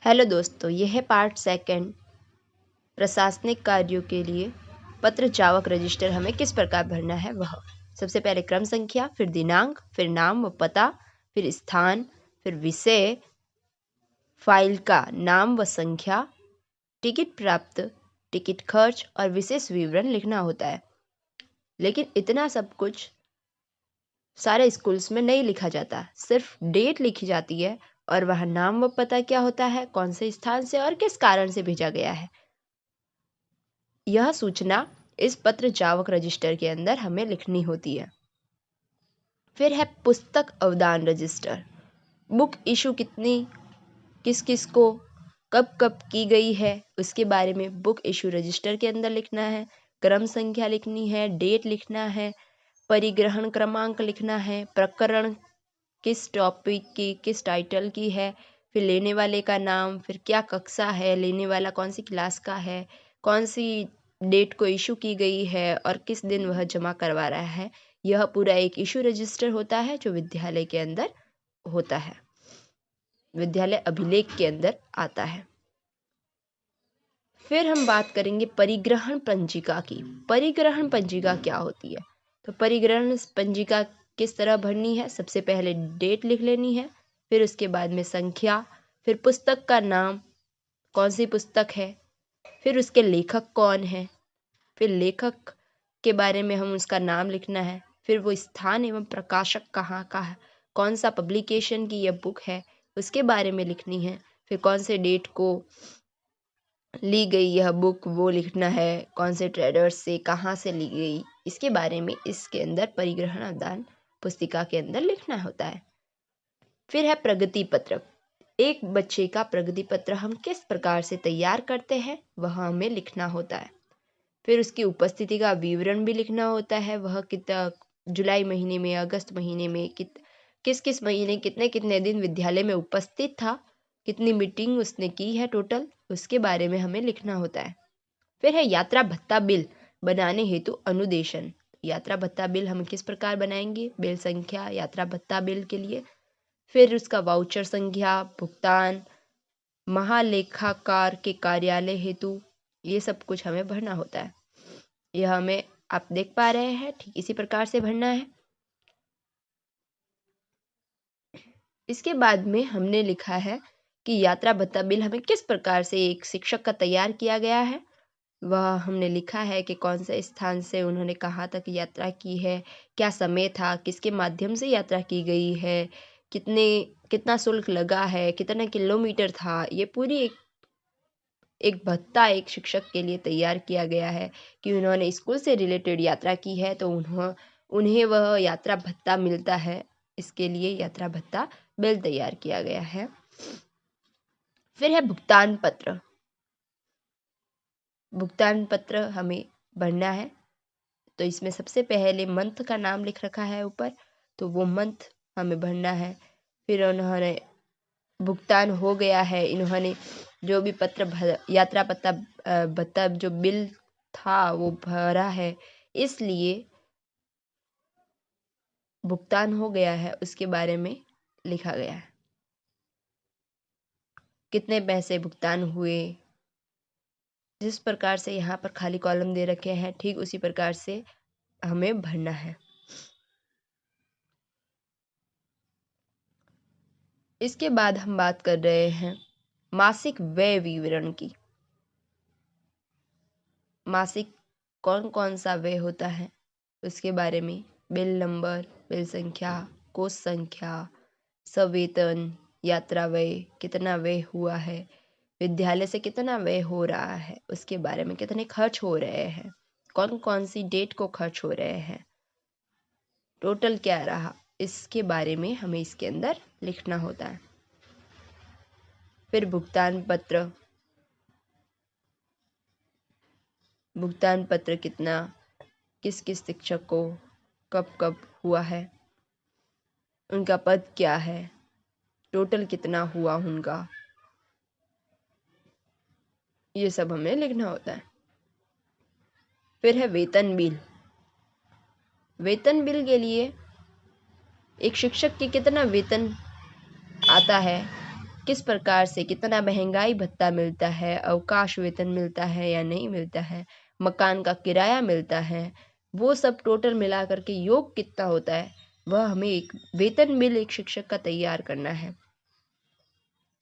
Hello दोस्तों, यह है पार्ट सेकंड। प्रशासनिक कार्यों के लिए पत्र चावक रजिस्टर हमें किस प्रकार भरना है वह। सबसे पहले क्रम संख्या, फिर दिनांक, फिर नाम व पता, फिर स्थान, फिर विषय, फाइल का नाम व संख्या, टिकट प्राप्त, टिकट खर्च और विशेष विवरण लिखना होता है। लेकिन इतना सब कुछ सारे स्कूल्स में नहीं लिखा जाता, सिर्फ डेट लिखी जाती है और वह नाम व पता क्या होता है, कौन से स्थान से और किस कारण से भेजा गया है। यह सूचना इस पत्र चावक रजिस्टर के अंदर हमें लिखनी होती है। फिर है पुस्तक अवदान रजिस्टर। बुक इशू कितनी, किस किस को, कब कब की गई है, उसके बारे में बुक इशू रजिस्टर के अंदर लिखना है। क्रम संख्या लिखनी है, डेट लिखना है, परिग्रहण क्रमांक लिखना है, प्रकरण किस टॉपिक की, किस टाइटल की है, फिर लेने वाले का नाम, फिर क्या कक्षा है, लेने वाला कौन सी क्लास का है, कौन सी डेट को इशू की गई है और किस दिन वह जमा करवा रहा है। यह पूरा एक इशू रजिस्टर होता है जो विद्यालय के अंदर होता है, विद्यालय अभिलेख के अंदर आता है। फिर हम बात करेंगे परिग्रहण पंजिका की। परिग्रहण पंजिका क्या होती है? तो परिग्रहण पंजिका किस तरह भरनी है? सबसे पहले डेट लिख लेनी है, फिर उसके बाद में संख्या, फिर पुस्तक का नाम, कौन सी पुस्तक है, फिर उसके लेखक कौन है, फिर लेखक के बारे में हम उसका नाम लिखना है, फिर वो स्थान एवं प्रकाशक कहाँ का है, कौन सा पब्लिकेशन की यह बुक है उसके बारे में लिखनी है, फिर कौन से डेट को ली गई यह बुक वो लिखना है, कौन से ट्रेडर्स से कहाँ से ली गई, इसके बारे में इसके अंदर परिग्रहण अवदान पुस्तिका के अंदर लिखना होता है। फिर है प्रगति पत्र। एक बच्चे का प्रगति पत्र हम किस प्रकार से तैयार करते हैं वह हमें लिखना होता है। फिर उसकी उपस्थिति का विवरण भी लिखना होता है, वह जुलाई महीने में, अगस्त महीने में, किस किस महीने कितने कितने दिन विद्यालय में उपस्थित था, कितनी मीटिंग उसने की है टोटल, उसके बारे में हमें लिखना होता है। फिर है यात्रा भत्ता बिल बनाने हेतु अनुदेशन। यात्रा भत्ता बिल हम किस प्रकार बनाएंगे? बिल संख्या, यात्रा भत्ता बिल के लिए, फिर उसका वाउचर संख्या, भुगतान, महालेखाकार के कार्यालय हेतु, ये सब कुछ हमें भरना होता है। यह हमें आप देख पा रहे हैं, ठीक इसी प्रकार से भरना है। इसके बाद में हमने लिखा है कि यात्रा भत्ता बिल हमें किस प्रकार से एक शिक्षक का तैयार किया गया है। वह हमने लिखा है कि कौन से स्थान से उन्होंने कहाँ तक यात्रा की है, क्या समय था, किसके माध्यम से यात्रा की गई है, कितना शुल्क लगा है, कितना किलोमीटर था। ये पूरी एक भत्ता एक शिक्षक के लिए तैयार किया गया है कि उन्होंने स्कूल से रिलेटेड यात्रा की है तो उन्हें वह यात्रा भत्ता मिलता है। इसके लिए यात्रा भत्ता बिल तैयार किया गया है। फिर है भुगतान पत्र। भुगतान पत्र हमें भरना है, तो इसमें सबसे पहले मंथ का नाम लिख रखा है ऊपर, तो वो मंथ हमें भरना है। फिर उन्होंने भुगतान हो गया है, इन्होंने जो भी यात्रा भत्ता जो बिल था वो भरा है, इसलिए भुगतान हो गया है उसके बारे में लिखा गया है। कितने पैसे भुगतान हुए, जिस प्रकार से यहाँ पर खाली कॉलम दे रखे हैं ठीक उसी प्रकार से हमें भरना है। इसके बाद हम बात कर रहे हैं मासिक व्यय विवरण की। मासिक कौन कौन सा व्यय होता है उसके बारे में, बिल नंबर, बिल संख्या, कोष संख्या, सवेतन, यात्रा व्यय, कितना व्यय हुआ है, विद्यालय से कितना व्यय हो रहा है, उसके बारे में कितने खर्च हो रहे हैं, कौन कौन सी डेट को खर्च हो रहे हैं, टोटल क्या रहा, इसके बारे में हमें इसके अंदर लिखना होता है। फिर भुगतान पत्र, भुगतान पत्र कितना, किस किस शिक्षक को कब कब हुआ है, उनका पद क्या है, टोटल कितना हुआ उनका, ये सब हमें लिखना होता है। फिर है वेतन बिल। वेतन बिल के लिए एक शिक्षक के कितना वेतन आता है किस प्रकार से कितना महंगाई भत्ता मिलता है, अवकाश वेतन मिलता है या नहीं मिलता है, मकान का किराया मिलता है, वो सब टोटल मिला करके योग कितना होता है, वह हमें एक वेतन बिल एक शिक्षक का तैयार करना है।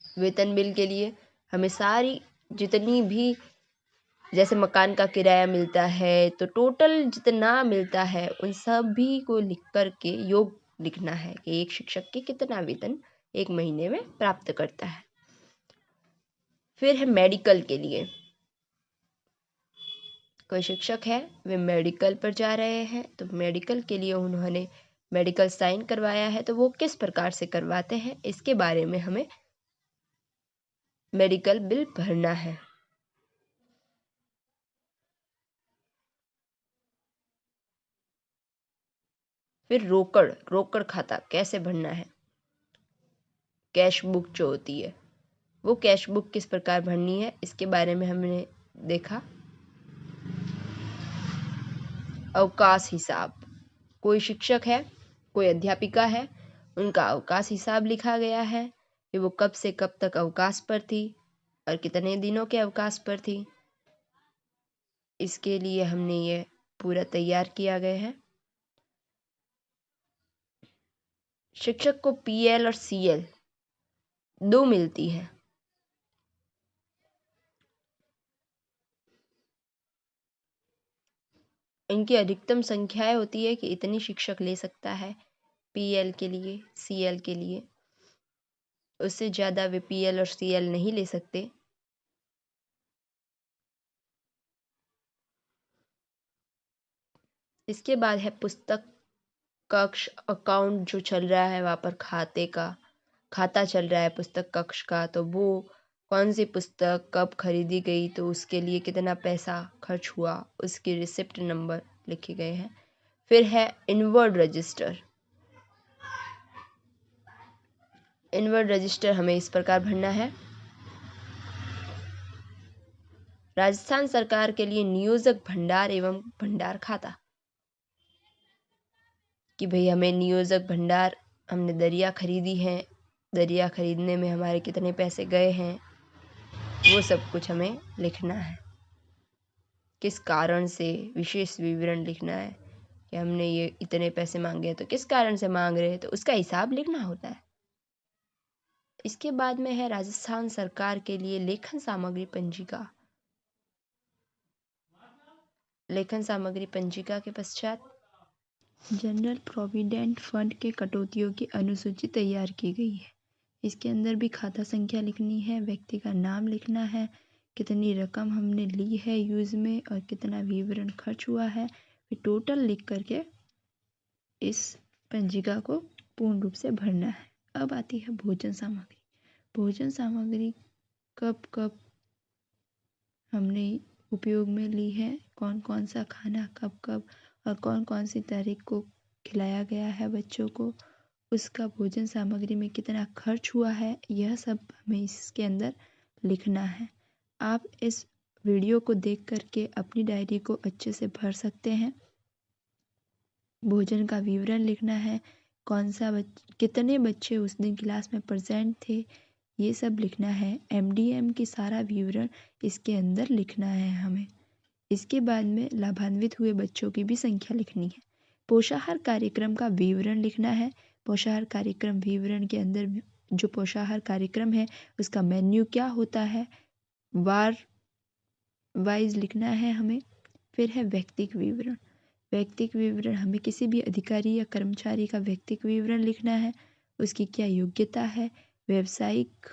वेतन बिल के लिए हमें सारी जितनी भी, जैसे मकान का किराया मिलता है तो टोटल जितना मिलता है उन सभी को लिख करके योग लिखना है कि एक शिक्षक के कितना वेतन एक महीने में प्राप्त करता है। फिर है मेडिकल के लिए, कोई शिक्षक है वे मेडिकल पर जा रहे हैं तो मेडिकल के लिए उन्होंने मेडिकल साइन करवाया है तो वो किस प्रकार से करवाते हैं, इसके बारे में हमें मेडिकल बिल भरना है। फिर रोकड़ खाता कैसे भरना है, कैश बुक जो होती है वो कैश बुक किस प्रकार भरनी है, इसके बारे में हमने देखा। अवकाश हिसाब, कोई शिक्षक है, कोई अध्यापिका है, उनका अवकाश हिसाब लिखा गया है कि वो कब से कब तक अवकाश पर थी और कितने दिनों के अवकाश पर थी। इसके लिए हमने ये पूरा तैयार किया गया है। शिक्षक को पीएल और सीएल दो मिलती है। इनकी अधिकतम संख्याएं होती है कि इतनी शिक्षक ले सकता है पीएल के लिए, सीएल के लिए, उससे ज़्यादा वे पीएल और सीएल नहीं ले सकते। इसके बाद है पुस्तक कक्ष अकाउंट, जो चल रहा है वहाँ पर खाता चल रहा है पुस्तक कक्ष का, तो वो कौन सी पुस्तक कब खरीदी गई तो उसके लिए कितना पैसा खर्च हुआ, उसकी रिसिप्ट नंबर लिखे गए हैं। फिर है इनवर्ड रजिस्टर। इनवर्ड रजिस्टर हमें इस प्रकार भरना है। राजस्थान सरकार के लिए नियोजक भंडार एवं भंडार खाता, कि भाई हमें नियोजक भंडार, हमने दरिया खरीदी है, दरिया खरीदने में हमारे कितने पैसे गए हैं, वो सब कुछ हमें लिखना है। किस कारण से, विशेष विवरण लिखना है कि हमने ये इतने पैसे मांगे हैं तो किस कारण से मांग रहे हैं, तो उसका हिसाब लिखना होता है। इसके बाद में है राजस्थान सरकार के लिए लेखन सामग्री पंजिका। लेखन सामग्री पंजिका के पश्चात जनरल प्रोविडेंट फंड के कटौतियों की अनुसूची तैयार की गई है। इसके अंदर भी खाता संख्या लिखनी है, व्यक्ति का नाम लिखना है, कितनी रकम हमने ली है यूज़ में और कितना विवरण खर्च हुआ है, फिर टोटल लिख करके इस पंजिका को पूर्ण रूप से भरना है। अब आती है भोजन सामग्री। भोजन सामग्री कब कब हमने उपयोग में ली है, कौन कौन सा खाना कब कब और कौन कौन सी तारीख को खिलाया गया है बच्चों को, उसका भोजन सामग्री में कितना खर्च हुआ है, यह सब हमें इसके अंदर लिखना है। आप इस वीडियो को देख करके अपनी डायरी को अच्छे से भर सकते हैं। भोजन का विवरण लिखना है, कितने बच्चे उस दिन क्लास में प्रेजेंट थे, ये सब लिखना है। एमडीएम की सारा विवरण इसके अंदर लिखना है हमें। इसके बाद में लाभान्वित हुए बच्चों की भी संख्या लिखनी है। पोषाहार कार्यक्रम का विवरण लिखना है। पोषाहार कार्यक्रम विवरण के अंदर जो पोषाहार कार्यक्रम है उसका मेन्यू क्या होता है, वार वाइज लिखना है हमें। फिर है व्यक्तिक विवरण। व्यक्तिक विवरण हमें किसी भी अधिकारी या कर्मचारी का व्यक्तिक विवरण लिखना है, उसकी क्या योग्यता है, व्यवसायिक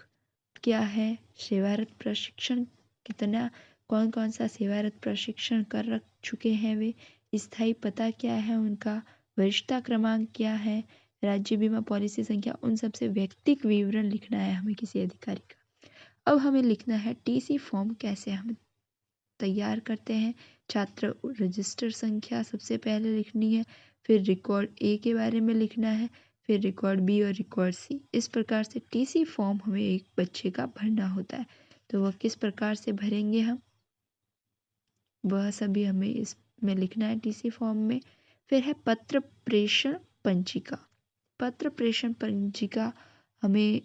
क्या है, सेवारत प्रशिक्षण कितना, कौन कौन सा सेवारत प्रशिक्षण कर रख चुके हैं वे, स्थायी पता क्या है उनका, वरिष्ठता क्रमांक क्या है, राज्य बीमा पॉलिसी संख्या, उन सबसे व्यक्तिक विवरण लिखना है हमें किसी अधिकारी का। अब हमें लिखना है टीसी फॉर्म कैसे हम तैयार करते हैं। छात्र रजिस्टर संख्या सबसे पहले लिखनी है, फिर रिकॉर्ड ए के बारे में लिखना है, फिर रिकॉर्ड बी और रिकॉर्ड सी। इस प्रकार से टीसी फॉर्म हमें एक बच्चे का भरना होता है। तो वह किस प्रकार से भरेंगे हम, वह सभी हमें इसमें लिखना है टीसी फॉर्म में। फिर है पत्र प्रेषण पंजिका। पत्र प्रेषण पंजिका हमें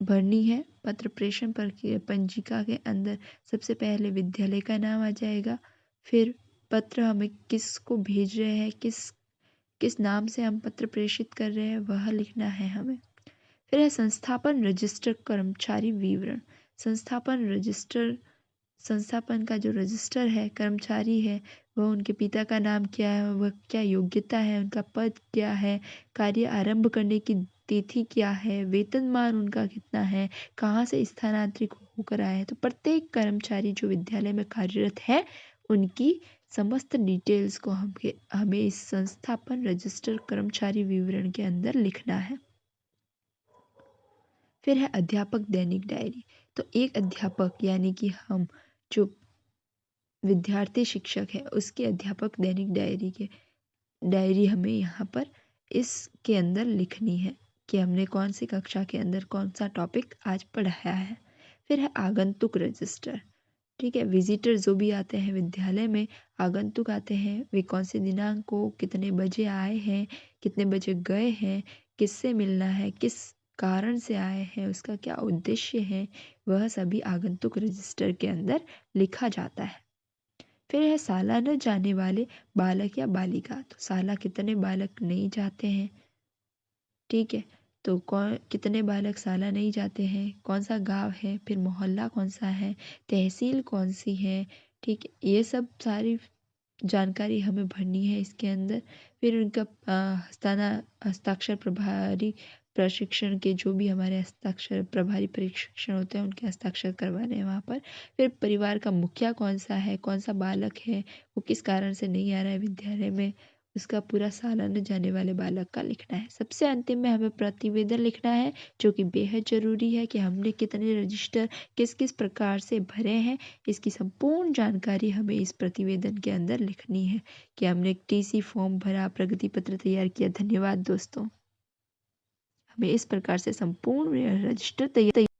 भरनी है। पत्र प्रेषण प्रक्रिया पंजिका के अंदर सबसे पहले विद्यालय का नाम आ जाएगा, फिर पत्र हमें किसको भेज रहे हैं, किस नाम से हम पत्र प्रेषित कर रहे हैं वह लिखना है हमें। फिर है संस्थापन रजिस्टर कर्मचारी विवरण। संस्थापन रजिस्टर, संस्थापन का जो रजिस्टर है, कर्मचारी है वह, उनके पिता का नाम क्या है, वह क्या योग्यता है, उनका पद क्या है, कार्य आरंभ करने की तिथि क्या है, वेतनमान उनका कितना है, कहाँ से स्थानांतरित होकर आए हैं। तो प्रत्येक कर्मचारी जो विद्यालय में कार्यरत है उनकी समस्त डिटेल्स को हमें इस संस्थापन रजिस्टर कर्मचारी विवरण के अंदर लिखना है। फिर है अध्यापक दैनिक डायरी। तो एक अध्यापक यानी कि हम जो विद्यार्थी शिक्षक है उसके अध्यापक दैनिक डायरी हमें यहाँ पर इसके अंदर लिखनी है कि हमने कौन सी कक्षा के अंदर कौन सा टॉपिक आज पढ़ाया है। फिर है आगंतुक रजिस्टर। ठीक है, विजिटर जो भी आते हैं विद्यालय में, आगंतुक आते हैं, वे कौन से दिनांक को कितने बजे आए हैं, कितने बजे गए हैं, किससे मिलना है, किस कारण से आए हैं, उसका क्या उद्देश्य है, वह सभी आगंतुक रजिस्टर के अंदर लिखा जाता है। फिर है सालाना जाने वाले बालक या बालिका। तो साला कितने बालक नहीं जाते हैं, ठीक है, तो कौन कितने बालक साला नहीं जाते हैं, कौन सा गांव है, फिर मोहल्ला कौन सा है, तहसील कौन सी है, ठीक है, ये सब सारी जानकारी हमें भरनी है इसके अंदर। फिर उनका हस्ताक्षर प्रभारी प्रशिक्षण के जो भी हमारे हस्ताक्षर प्रभारी प्रशिक्षण होते हैं उनके हस्ताक्षर करवाने हैं वहाँ पर। फिर परिवार का मुखिया कौन सा है, कौन सा बालक है, वो किस कारण से नहीं आ रहा है विद्यालय में, उसका पूरा सालाना जाने वाले बालक का लिखना है। सबसे अंतिम में हमें प्रतिवेदन लिखना है जो कि बेहद ज़रूरी है कि हमने कितने रजिस्टर किस किस प्रकार से भरे हैं, इसकी संपूर्ण जानकारी हमें इस प्रतिवेदन के अंदर लिखनी है कि हमने एक टीसी फॉर्म भरा, प्रगति पत्र तैयार किया। धन्यवाद दोस्तों। हमें इस प्रकार से संपूर्ण रजिस्टर तैयार